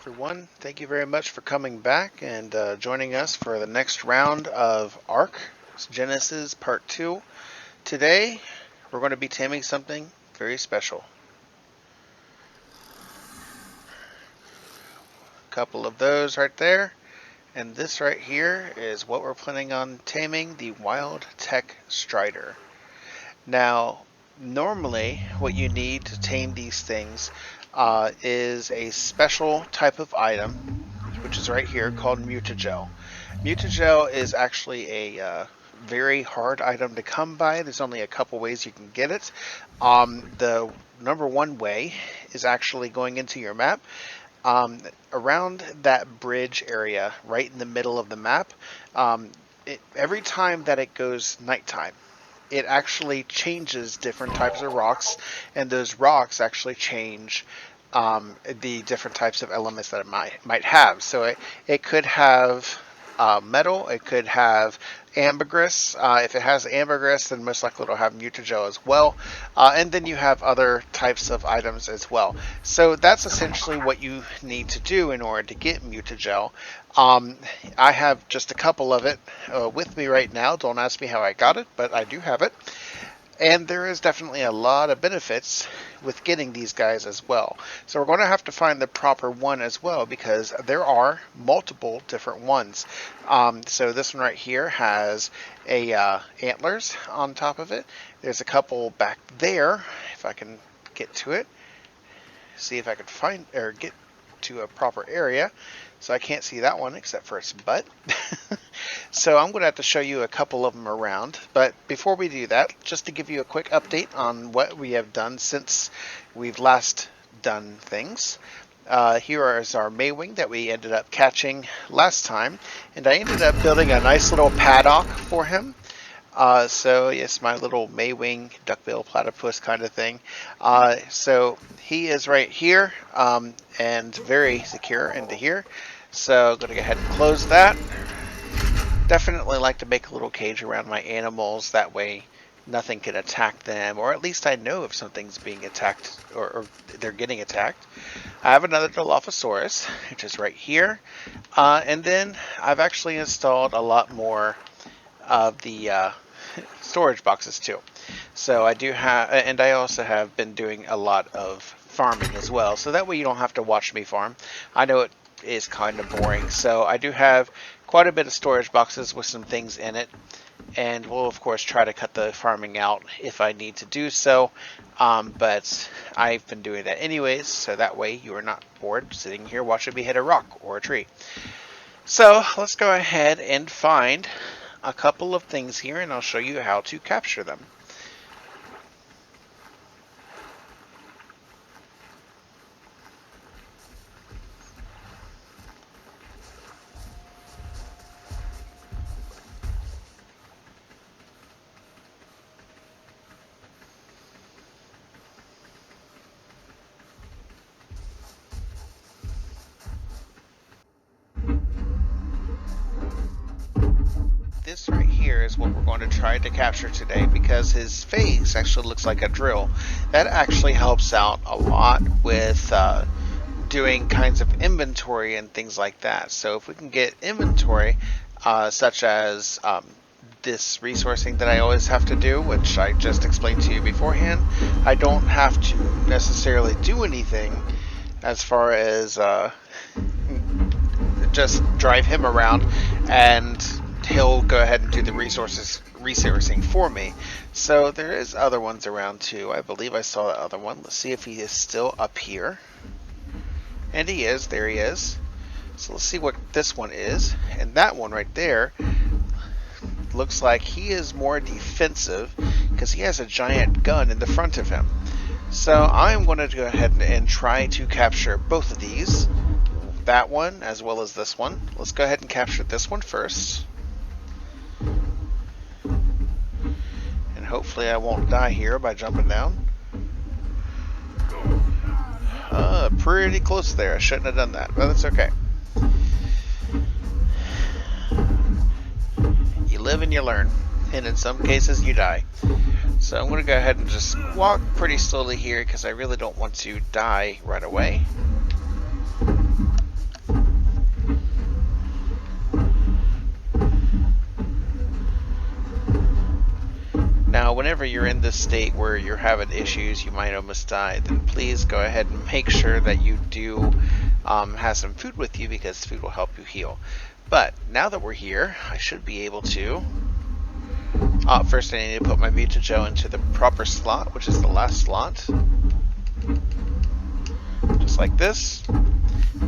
everyone. Thank you very much for coming back and joining us for the next round of Ark Genesis Part 2. Today, we're going to be taming something very special. A couple of those right there. And this right here is what we're planning on taming, the wild Tek Stryder. Now, normally what you need to tame these things is a special type of item, which is right here, called mutagel. Mutagel is actually a very hard item to come by. There's only a couple ways you can get it. The number one way is actually going into your map. Around that bridge area, right in the middle of the map, every time that it goes nighttime, it actually changes different types of rocks, and those rocks actually change the different types of elements that it might have. So it could have metal, it could have ambergris. If it has ambergris, then most likely it'll have mutagel as well. And then you have other types of items as well. So that's essentially what you need to do in order to get mutagel. I have just a couple of it with me right now. Don't ask me how I got it, but I do have it. And there is definitely a lot of benefits with getting these guys as well. So we're going to have to find the proper one as well, because there are multiple different ones. So this one right here has a antlers on top of it. There's a couple back there, if I can get to it. See if I can find or get to a proper area. So I can't see that one except for its butt. So I'm going to have to show you a couple of them around. But before we do that, just to give you a quick update on what we have done since we've last done things. Here is our Maywing that we ended up catching last time. And I ended up building a nice little paddock for him. So yes, my little Maywing duckbill platypus kind of thing. So he is right here and very secure into here. So I'm going to go ahead and close that. Definitely like to make a little cage around my animals. That way nothing can attack them, or at least I know if something's being attacked or they're getting attacked. I have another Dilophosaurus, which is right here. And then I've actually installed a lot more of the storage boxes too. So I do have, and I also have been doing a lot of farming as well. So that way you don't have to watch me farm. I know it is kind of boring. So I do have quite a bit of storage boxes with some things in it. And we'll of course try to cut the farming out if I need to do so. But I've been doing that anyways. So that way you are not bored sitting here watching me hit a rock or a tree. So let's go ahead and find a couple of things here, and I'll show you how to capture them. This right here is what we're going to try to capture today, because his face actually looks like a drill. That actually helps out a lot with doing kinds of inventory and things like that. So if we can get inventory, such as this resourcing that I always have to do, which I just explained to you beforehand, I don't have to necessarily do anything as far as just drive him around, and he'll go ahead and do the resourcing for me. So there is other ones around too. I believe I saw the other one. Let's see if he is still up here. And he is. There he is. So let's see what this one is. And that one right there looks like he is more defensive, because he has a giant gun in the front of him. So I'm going to go ahead and try to capture both of these. That one as well as this one. Let's go ahead and capture this one first. And hopefully I won't die here by jumping down. Pretty close there. I shouldn't have done that, but that's okay. You live and you learn, and in some cases you die. So I'm going to go ahead and just walk pretty slowly here, because I really don't want to die right away. whenever you're in this state where you're having issues, you might almost die, then please go ahead and make sure that you do have some food with you, because food will help you heal. But now that we're here, I should be able to... first I need to put my mutagen into the proper slot, which is the last slot. Just like this.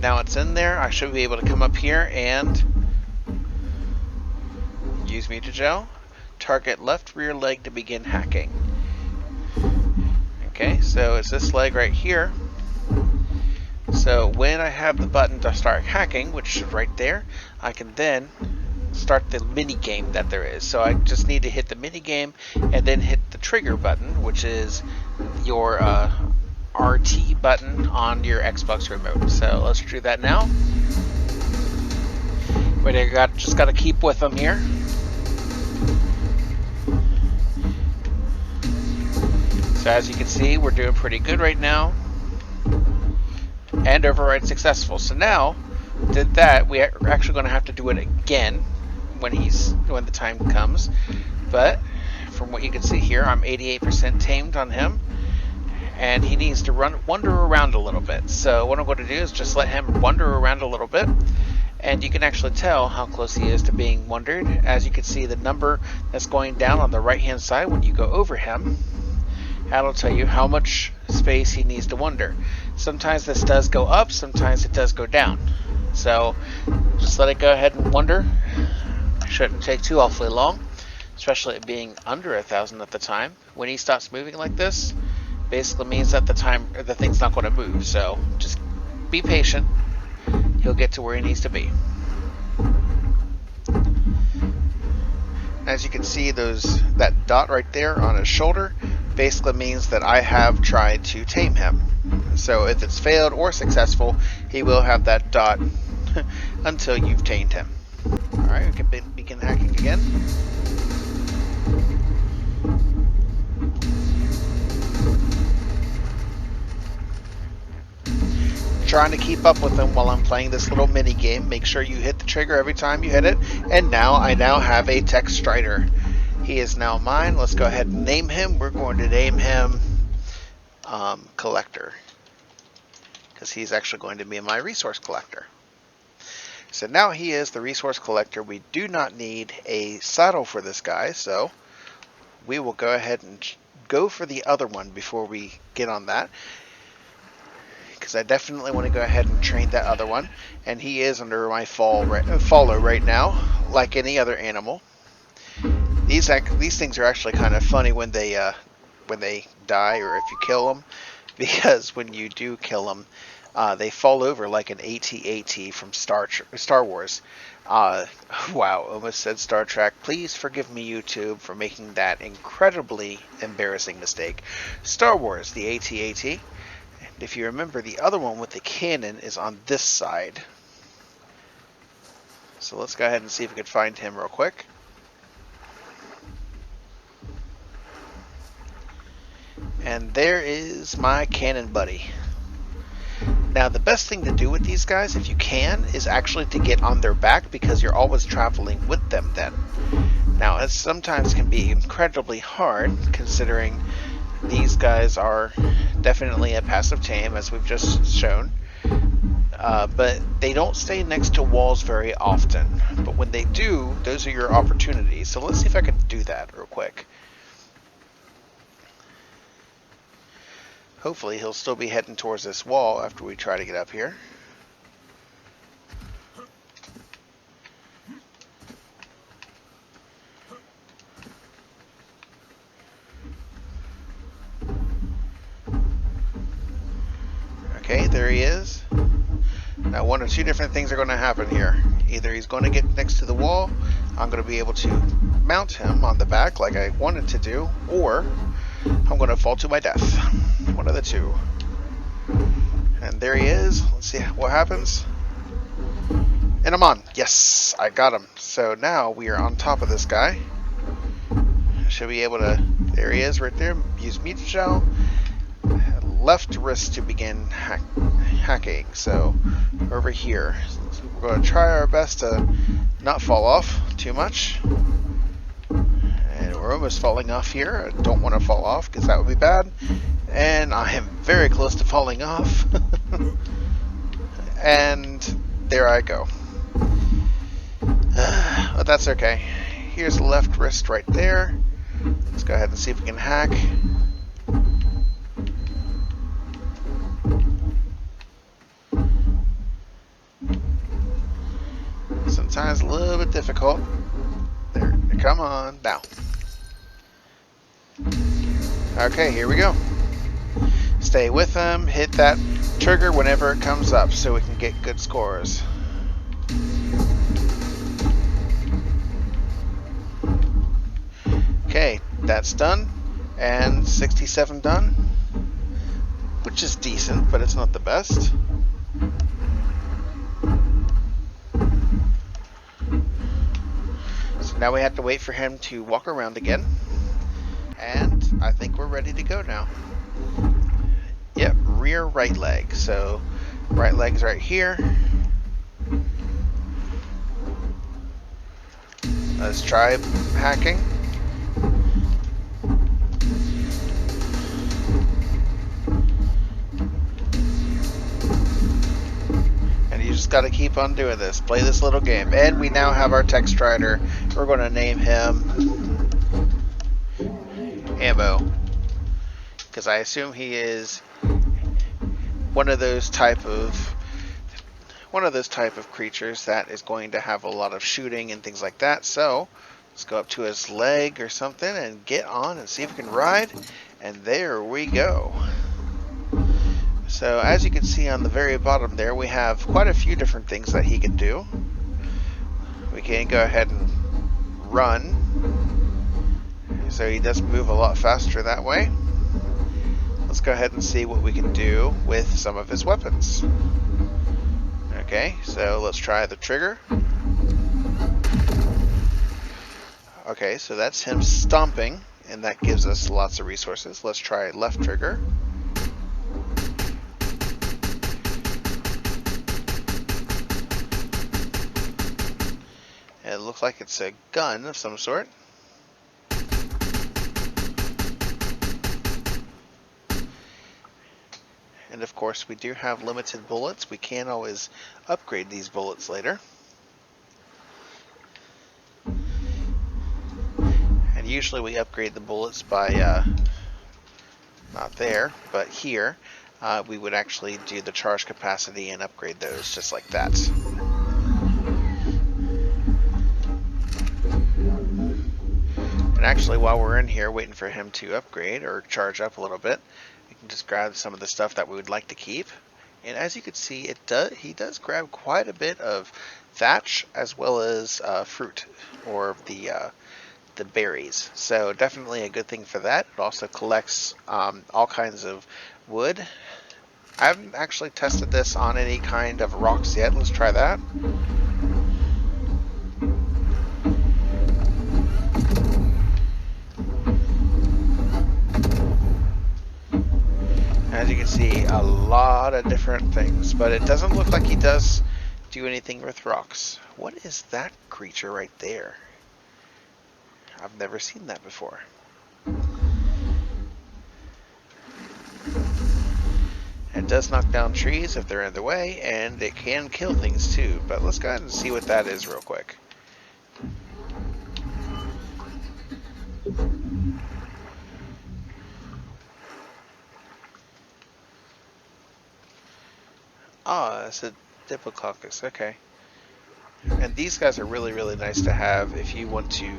Now it's in there, I should be able to come up here and use mutagel. Target left rear leg to begin hacking. Okay, so it's this leg right here. So when I have the button to start hacking, which is right there, I can then start the mini game that there is. So I just need to hit the mini game and then hit the trigger button, which is your RT button on your Xbox remote. So let's do that now. But I just got to keep with them here. So as you can see, we're doing pretty good right now. And override successful. So now, did that, we're actually going to have to do it again when the time comes. But from what you can see here, I'm 88% tamed on him, and he needs to wander around a little bit. So what I'm going to do is just let him wander around a little bit, and you can actually tell how close he is to being wandered. As you can see, the number that's going down on the right hand side when you go over him, that'll tell you how much space he needs to wander. Sometimes this does go up, sometimes it does go down. So just let it go ahead and wander. Shouldn't take too awfully long, especially it being under 1,000 at the time. When he stops moving like this, basically means that the thing's not going to move. So just be patient. He'll get to where he needs to be. As you can see, that dot right there on his shoulder basically means that I have tried to tame him. So if it's failed or successful, he will have that dot until you've tamed him. Alright, we can begin hacking again. Trying to keep up with him while I'm playing this little mini game. Make sure you hit the trigger every time you hit it. And now I have a Tek Stryder. He is now mine. Let's go ahead and name him. We're going to name him Collector, because he's actually going to be my resource collector. So now he is the resource collector. We do not need a saddle for this guy, so we will go ahead and go for the other one before we get on that, because I definitely want to go ahead and train that other one. And he is under my follow right now, like any other animal. These things are actually kind of funny when they die, or if you kill them, because when you do kill them, they fall over like an AT-AT from Star Wars. Wow, almost said Star Trek. Please forgive me, YouTube, for making that incredibly embarrassing mistake. Star Wars, the AT-AT. And if you remember, the other one with the cannon is on this side. So let's go ahead and see if we can find him real quick. And there is my cannon buddy. Now, the best thing to do with these guys, if you can, is actually to get on their back, because you're always traveling with them then. Now, it sometimes can be incredibly hard, considering these guys are definitely a passive tame, as we've just shown. But they don't stay next to walls very often. But when they do, those are your opportunities. So let's see if I can do that real quick. Hopefully he'll still be heading towards this wall after we try to get up here. Okay, there he is. Now one or two different things are going to happen here. Either he's going to get next to the wall, I'm going to be able to mount him on the back like I wanted to do, or I'm going to fall to my death. One of the two. And there he is. Let's see what happens. And I'm on. Yes, I got him. So now we are on top of this guy. Should be able to... There he is right there. Use mutagel. Left wrist to begin hacking. So over here. So we're going to try our best to not fall off too much. And we're We're almost falling off here. I don't want to fall off because that would be bad. And I am very close to falling off. And there I go. But that's okay. Here's the left wrist right there. Let's go ahead and see if we can hack. Sometimes a little bit difficult. There, come on, bow. Okay, here we go. Stay with them, hit that trigger whenever it comes up so we can get good scores. Okay, that's done, and 67 done, which is decent, but it's not the best. So now we have to wait for him to walk around again, and I think we're ready to go now. Yep, rear right leg, so right leg's right here. Let's try hacking. And you just got to keep on doing this. Play this little game. And we now have our Tek Stryder. We're going to name him Ammo, because I assume he is one of those type of creatures that is going to have a lot of shooting and things like that. So let's go up to his leg or something and get on and see if we can ride. And there we go. So as you can see on the very bottom there, we have quite a few different things that he can do. We can go ahead and run. So he does move a lot faster that way. Let's go ahead and see what we can do with some of his weapons. Okay, so let's try the trigger. Okay, so that's him stomping, and that gives us lots of resources. Let's try left trigger. It looks like it's a gun of some sort. And of course, we do have limited bullets. We can always upgrade these bullets later. And usually we upgrade the bullets by, not there, but here, we would actually do the charge capacity and upgrade those just like that. And actually, while we're in here waiting for him to upgrade or charge up a little bit, we can just grab some of the stuff that we would like to keep. And as you can see, he does grab quite a bit of thatch as well as fruit, or the berries. So definitely a good thing for that. It also collects all kinds of wood. I haven't actually tested this on any kind of rocks yet. Let's try that. As you can see, a lot of different things, but it doesn't look like he does do anything with rocks. What is that creature right there? I've never seen that before. It does knock down trees if they're in the way, and it can kill things too, but let's go ahead and see what that is real quick. Ah, it's a Diplodocus, okay. And these guys are really, really nice to have if you want to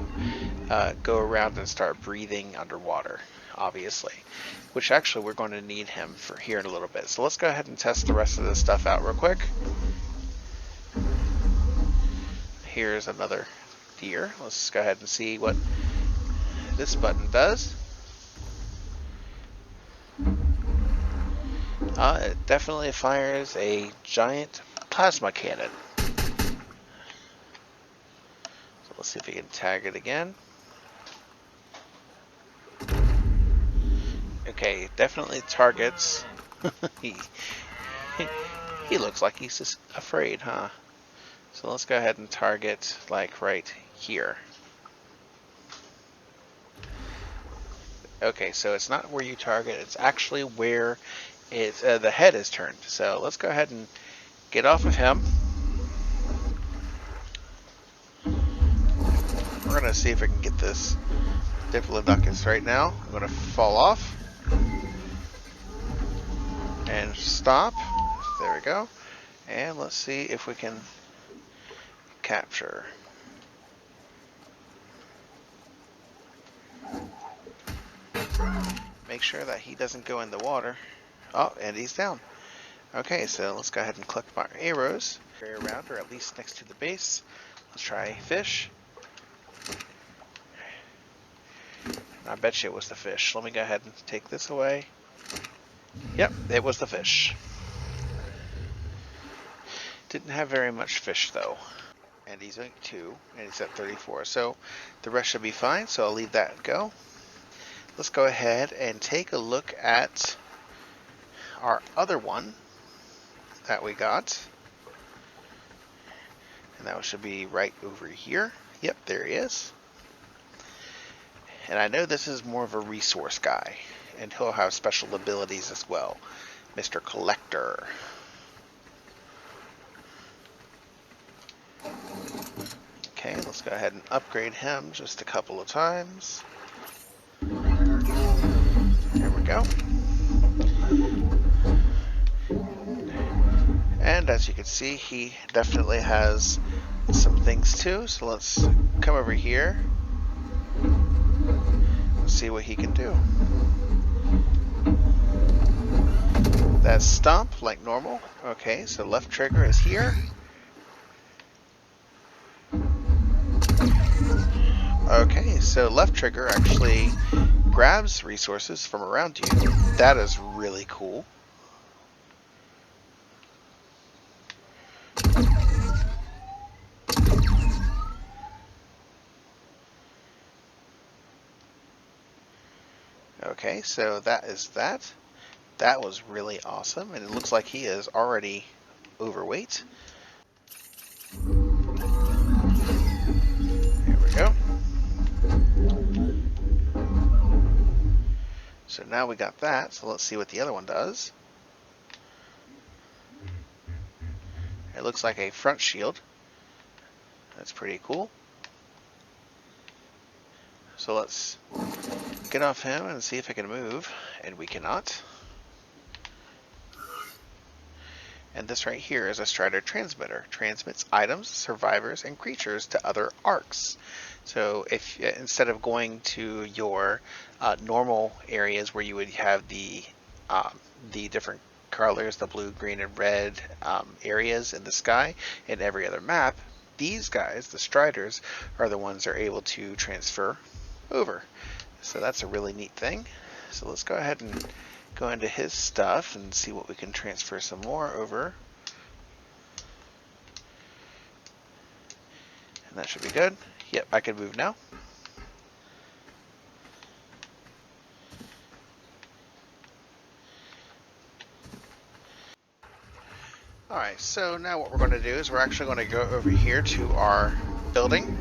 go around and start breathing underwater, obviously. Which actually we're going to need him for here in a little bit. So let's go ahead and test the rest of this stuff out real quick. Here's another deer. Let's go ahead and see what this button does. It definitely fires a giant plasma cannon. So let's see if we can tag it again. Okay, definitely targets. he looks like he's just afraid, huh? So let's go ahead and target like right here. Okay, so it's not where you target, it's actually where it's, the head is turned. So let's go ahead and get off of him. We're going to see if I can get this Diplodocus right now. I'm going to fall off and stop. There we go. And let's see if we can capture. Make sure that he doesn't go in the water. Oh, and he's down. Okay, so let's go ahead and collect my arrows. Around, or at least next to the base. Let's try fish. I bet you it was the fish. Let me go ahead and take this away. Yep, it was the fish. Didn't have very much fish though. And he's at 2, and he's at 34. So the rest should be fine, so I'll leave that go. Let's go ahead and take a look at our other one that we got. And that should be right over here. Yep, there he is. And I know this is more of a resource guy, and he'll have special abilities as well. Mr. Collector. Okay, let's go ahead and upgrade him just a couple of times. There we go. And as you can see, he definitely has some things too. So let's come over here and see what he can do. That's stomp like normal. Okay, so left trigger is here. Okay, so left trigger actually grabs resources from around you. That is really cool. Okay, so that is that. That was really awesome, and it looks like he is already overweight. There we go. So now we got that, so let's see what the other one does. It looks like a front shield. That's pretty cool. So let's get off him and see if I can move, and we cannot. And this right here is a Stryder transmitter. Transmits items, survivors, and creatures to other arcs. So if instead of going to your normal areas where you would have the different colors, the blue, green, and red areas in the sky in every other map, these guys, the Stryders, are the ones that are able to transfer over. So that's a really neat thing. So let's go ahead and go into his stuff and see what we can transfer some more over. And that should be good. Yep, I can move now. Alright, so now what we're going to do is we're actually going to go over here to our building.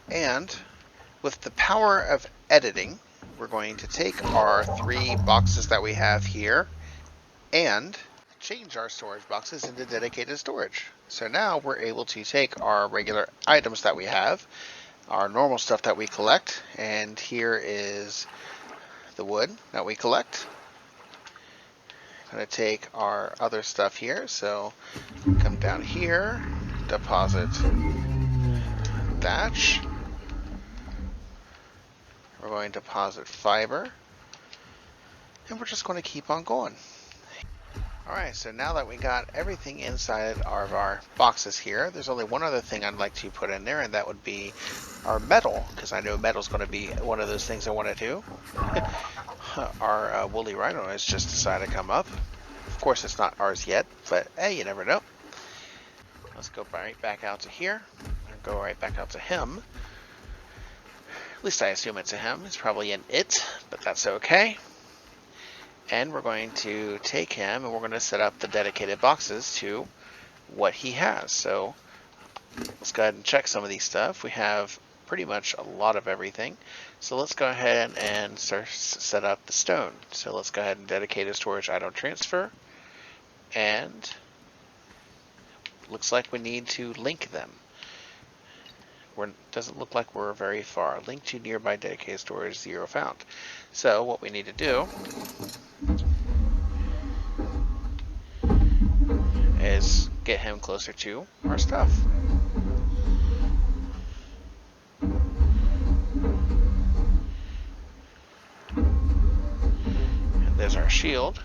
And with the power of editing, we're going to take our 3 boxes that we have here and change our storage boxes into dedicated storage. So now we're able to take our regular items that we have, our normal stuff that we collect, and here is the wood that we collect. I'm going to take our other stuff here, so come down here, deposit thatch. We're going to deposit fiber, and we're just going to keep on going. Alright, so now that we got everything inside of our boxes here, there's only one other thing I'd like to put in there, and that would be our metal, because I know metal's going to be one of those things I want to do. Our woolly rhino has just decided to come up. Of course, it's not ours yet, but hey, you never know. Let's go right back out to here, and go right back out to him. At least I assume it's a him. It's probably an it, but that's okay. And we're going to take him and we're going to set up the dedicated boxes to what he has. So let's go ahead and check some of these stuff. We have pretty much a lot of everything. So let's go ahead and set up the stone. So let's go ahead and dedicate a storage item transfer. And looks like we need to link them. Doesn't look like we're very far. Link to nearby dedicated storage, 0 found. So what we need to do is get him closer to our stuff. And there's our shield.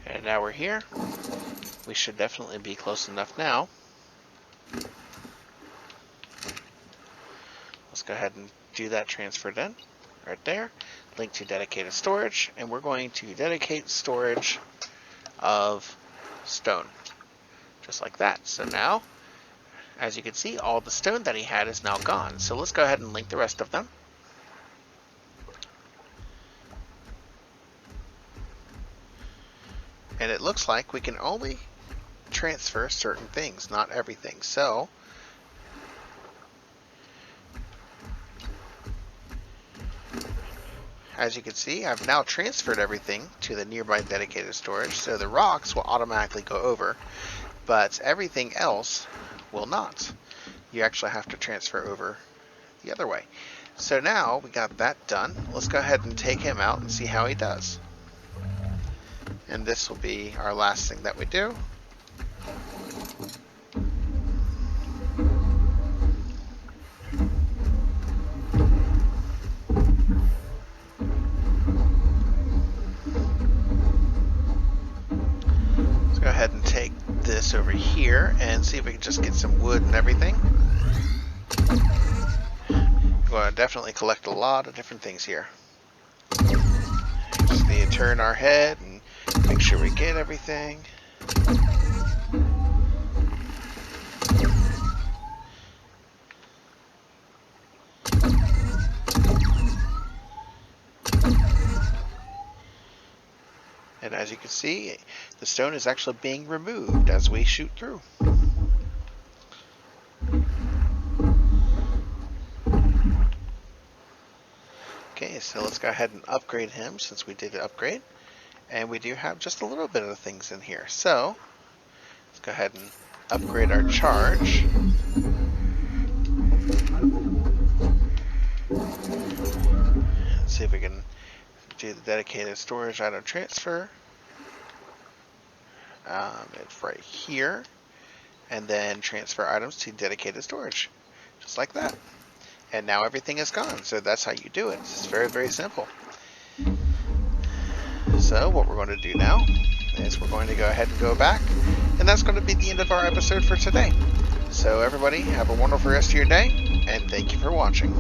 And now we're here. We should definitely be close enough now. Let's go ahead and do that transfer then. Right there. Link to dedicated storage. And we're going to dedicate storage of stone. Just like that. So now, as you can see, all the stone that he had is now gone. So let's go ahead and link the rest of them. And it looks like we can only transfer certain things, not everything. So as you can see, I've now transferred everything to the nearby dedicated storage, so the rocks will automatically go over, but everything else will not. You actually have to transfer over the other way. So now we got that done. Let's go ahead and take him out and see how he does. And this will be our last thing that we do. Let's go ahead and take this over here and see if we can just get some wood and everything. We're going to definitely collect a lot of different things here. Just need to turn our head and make sure we get everything. And as you can see, the stone is actually being removed as we shoot through. Okay, so let's go ahead and upgrade him since we did the upgrade. And we do have just a little bit of things in here. So let's go ahead and upgrade our charge. Let's see if we can do the dedicated storage item transfer. It's right here. And then transfer items to dedicated storage. Just like that. And now everything is gone. So that's how you do it. It's very, very simple. So what we're going to do now is we're going to go ahead and go back. And that's going to be the end of our episode for today. So everybody, have a wonderful rest of your day. And thank you for watching.